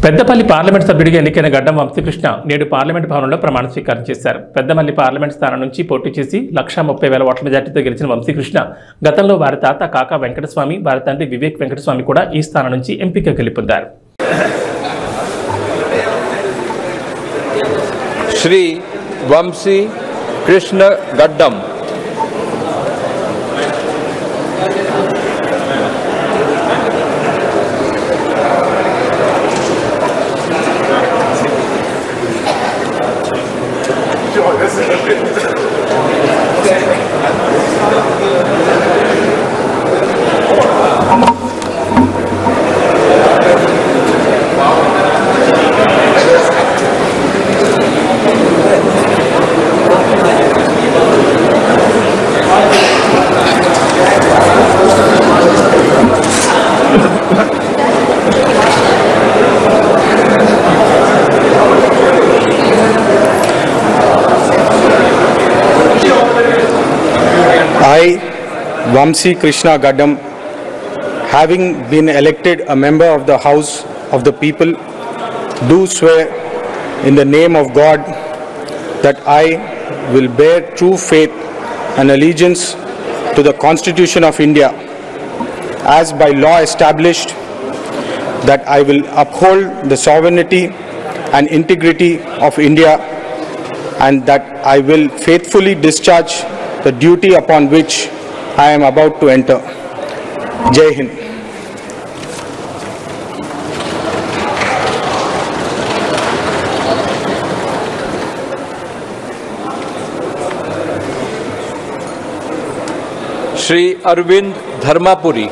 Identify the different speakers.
Speaker 1: Peddapalli parliament సభ్యుడిగా ఎన్నికైన గడ్డం వంశీకృష్ణ నేడు పార్లమెంట్ భవనంలో ప్రమాణ స్వీకారం చేశారు. పెద్దపల్లి పార్లమెంట్ స్థానం నుంచి పోటీ చేసి 1,30,000 ఓట్ల మెజార్టీతో గెలిచిన వంశీకృష్ణ గతంలో వారి తాత కాకా వెంకటస్వామి, వారి తండ్రి వివేక్ వెంకటస్వామి కూడా ఈ స్థానం నుంచి ఎంపిక గెలుపొందారు.
Speaker 2: శ్రీ వంశీ కృష్ణ గడ్డం
Speaker 3: I, Vamsi Krishna Gaddam, having been elected a member of the House of the People, do swear in the name of God that I will bear true faith and allegiance to the Constitution of India as by law established, that I will uphold the sovereignty and integrity of India, and that I will faithfully discharge the duty upon which I am about to enter. Jai Hind.
Speaker 2: Shri Arvind Dharmapuri.